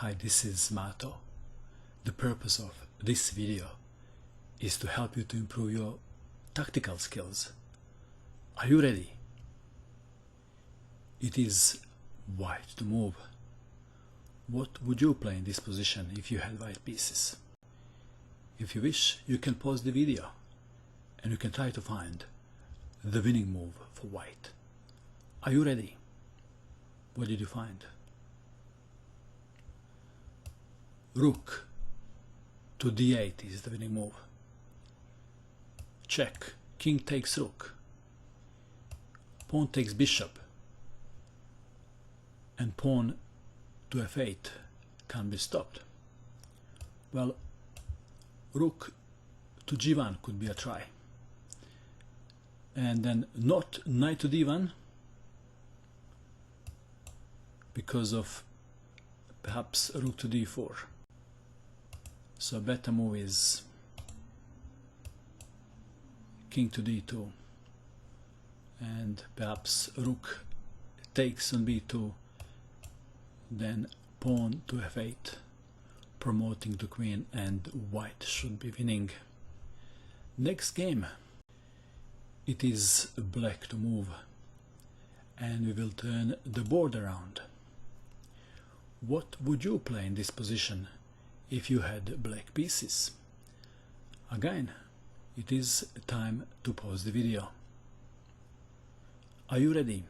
Hi, this is Mato. The purpose of this video is to help you to improve your tactical skills. Are you ready? It is white to move. What would you play in this position if you had white pieces? If you wish, you can pause the video and you can try to find the winning move for white. Are you ready? What did you find? Rook to d8 is the winning move. Check. King takes rook. Pawn takes bishop. And pawn to f8 can be stopped. Well, rook to g1 could be a try. And then not knight to d1 because of perhaps rook to d4. So a better move is king to d2 and perhaps rook takes on b2, then pawn to f8, promoting the queen, and white should be winning. Next game, it is black to move and we will turn the board around. What would you play in this position if you had black pieces? Again, it is time to pause the video. Are you ready?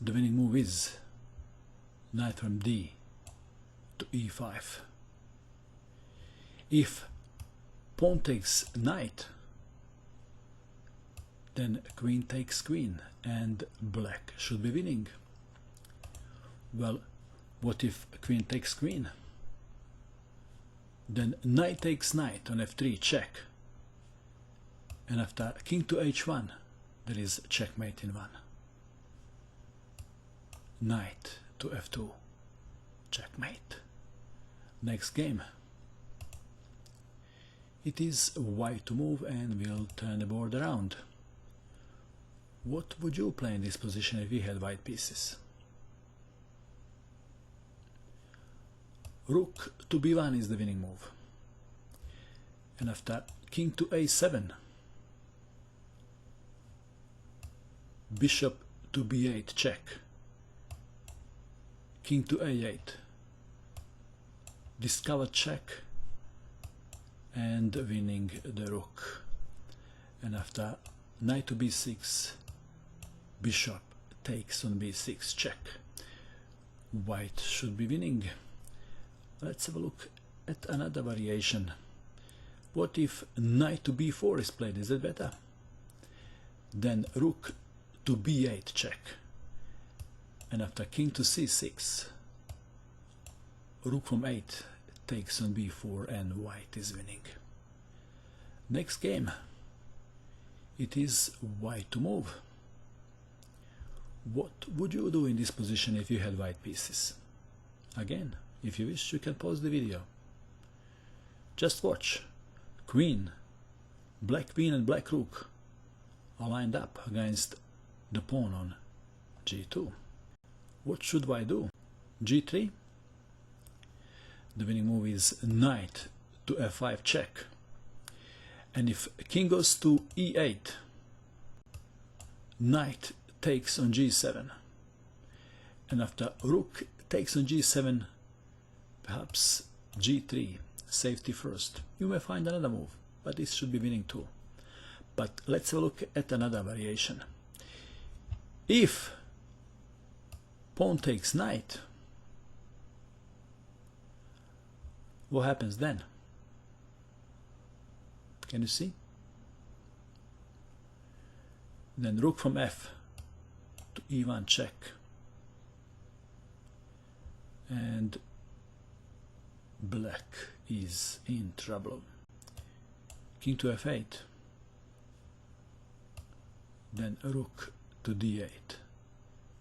The winning move is knight from d to e5. If pawn takes knight, then queen takes queen and black should be winning. Well, what if queen takes queen? Then knight takes knight on f3, check. And after king to h1, there is checkmate in one. Knight to f2, checkmate. Next game. It is white to move and we'll turn the board around. What would you play in this position if you had white pieces? Rook to b1 is the winning move. And after king to a7, bishop to b8, check. King to a8, discover check and winning the rook. And after knight to b6, bishop takes on b6, check. White should be winning. Let's have a look at another variation. What if knight to b4 is played? Is it better? Then rook to b8, check. And after king to c6, rook from 8 takes on b4 and white is winning. Next game, it is white to move. What would you do in this position if you had white pieces? Again, if you wish, you can pause the video. Just watch. Queen, black queen and black rook are lined up against the pawn on g2. What should white do? g3? The winning move is knight to f5, check. And if king goes to e8, knight takes on g7. And after rook takes on g7, perhaps g3, safety first. You may find another move, but this should be winning too. But let's have a look at another variation. If pawn takes knight, what happens then? Can you see? Then rook from f to e1, check. And black is in trouble. King to f8, then rook to d8,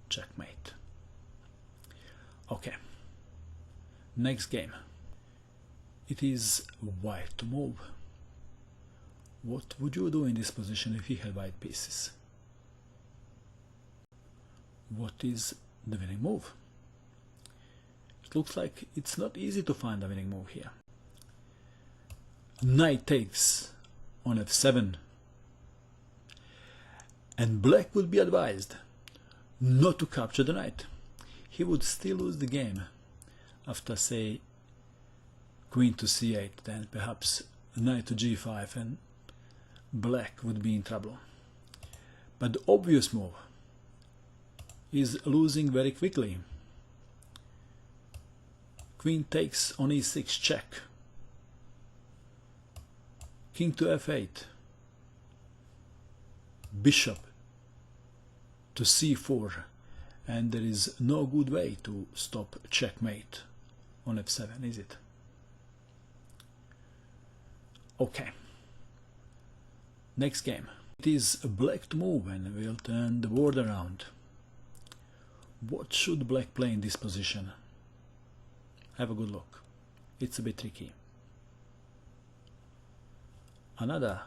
checkmate. Okay, next game. It is white to move. What would you do in this position if you had white pieces? What is the winning move? It looks like it's not easy to find a winning move here. Knight takes on f7. And black would be advised not to capture the knight. He would still lose the game after, say, queen to c8, then perhaps knight to g5, and black would be in trouble. But the obvious move is losing very quickly. Queen takes on e6 check. King to f8. Bishop to c4, and there is no good way to stop checkmate on f7, is it? Okay. Next game. It is black to move and will turn the board around. What should black play in this position? Have a good look. It's a bit tricky. Another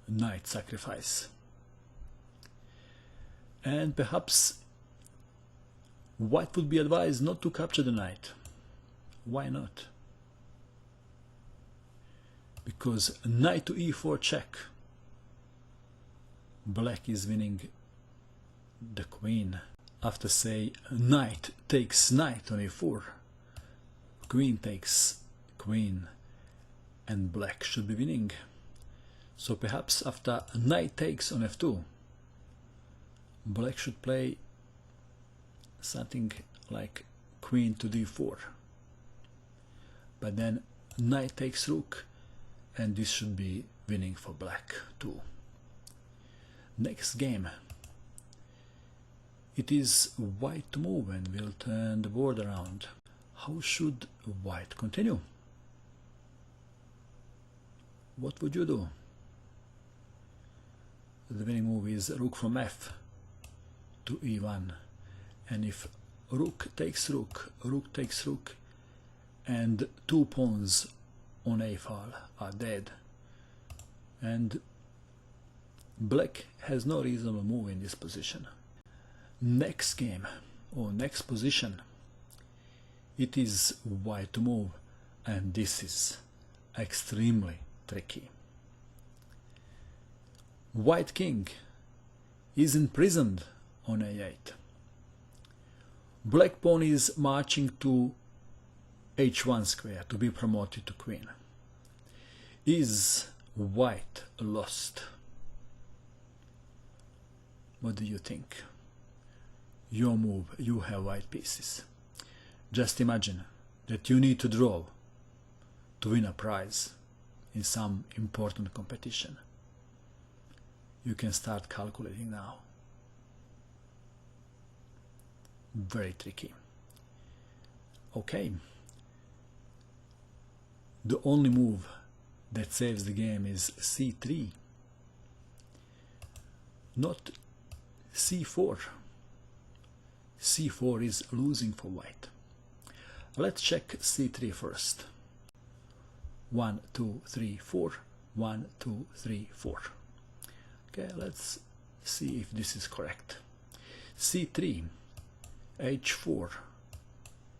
knight sacrifice. And perhaps white would be advised not to capture the knight. Why not? Because knight to e4 check. Black is winning the queen. After, say, knight takes knight on e4, queen takes queen, and black should be winning. So perhaps after knight takes on f2, black should play something like queen to d4. But then knight takes rook, and this should be winning for black too. Next game. It is white to move and will turn the board around. How should white continue? What would you do? The winning move is rook from f to e1, and if rook takes rook, rook takes rook, and two pawns on a file are dead, and black has no reasonable move in this position. Next game, or next position, it is white to move, and this is extremely tricky. White king is imprisoned on a8. Black pawn is marching to h1 square to be promoted to queen. Is white lost? What do you think? Your move, you have white pieces. Just imagine that you need to draw to win a prize in some important competition. You can start calculating now. Very tricky. Okay. The only move that saves the game is c3, not c4. c4 is losing for white. Let's check c3 first. 1, 2, 3, 4. 1, 2, 3, 4. Okay, let's see if this is correct. c3, h4,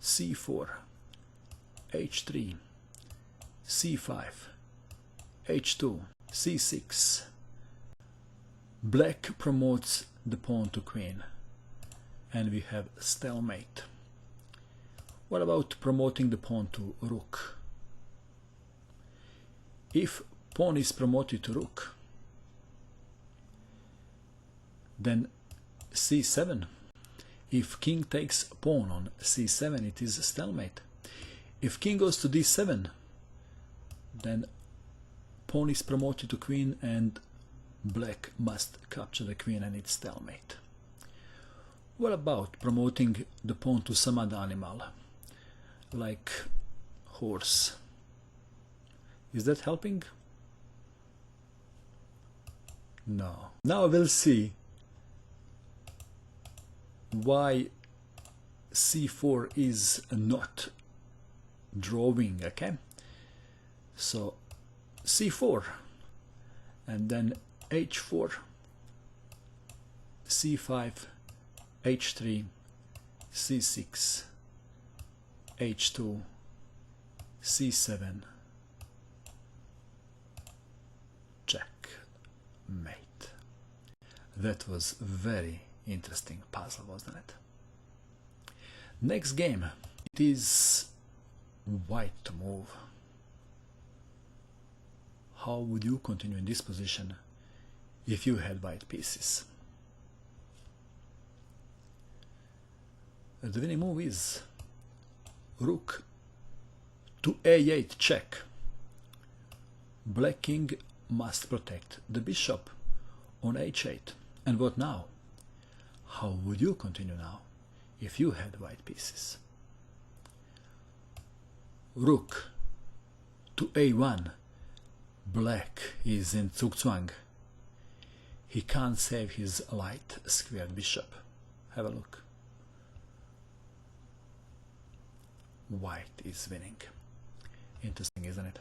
c4, h3, c5, h2, c6. Black promotes the pawn to queen, and we have stalemate. What about promoting the pawn to rook? If pawn is promoted to rook, then c7. If king takes pawn on c7, it is stalemate. If king goes to d7, then pawn is promoted to queen, and black must capture the queen, and it's stalemate. What about promoting the pawn to some other animal, like horse? Is that helping? No. Now we'll see why c4 is not drawing, okay? So c4, and then h4, c5, h3, c6, h2, c7, checkmate. That was very interesting puzzle, wasn't it? Next game, it is white to move. How would you continue in this position if you had white pieces? The winning move is rook to a8 check. Black king must protect the bishop on h8. And what now? How would you continue now if you had white pieces? Rook to a1. Black is in Zugzwang. He can't save his light squared bishop. Have a look. White is winning. Interesting, isn't it?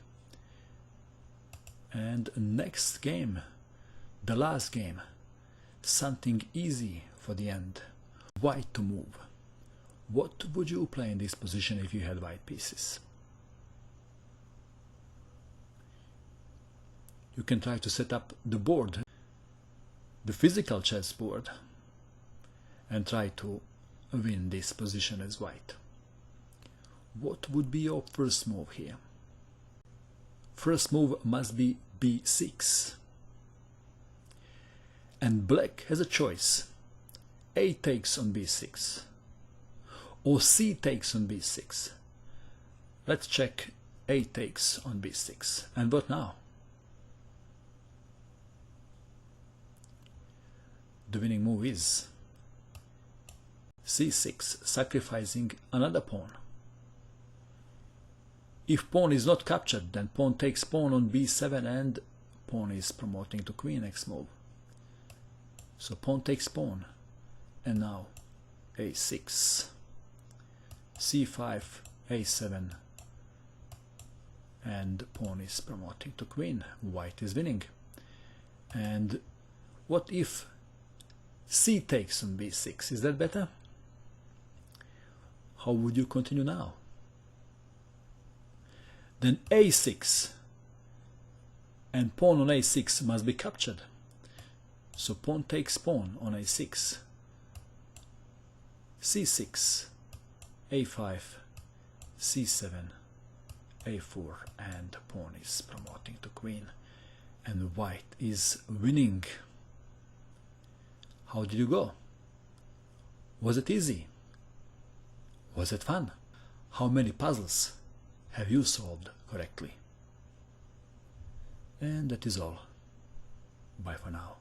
And next game, the last game, something easy for the end. White to move. What would you play in this position if you had white pieces? You can try to set up the board, the physical chess board, and try to win this position as white. What would be your first move here? First move must be b6. And black has a choice. A takes on b6 or c takes on b6. Let's check a takes on b6. And what now? The winning move is c6, sacrificing another pawn. If pawn is not captured, then pawn takes pawn on b7 and pawn is promoting to queen next move. So pawn takes pawn, and now a6, c5, a7, and pawn is promoting to queen. White is winning. And what if c takes on b6? Is that better? How would you continue now? Then a6, and pawn on a6 must be captured. So pawn takes pawn on a6, c6, a5, c7, a4, and pawn is promoting to queen. And white is winning. How did you go? Was it easy? Was it fun? How many puzzles have you solved correctly? And that is all. Bye for now.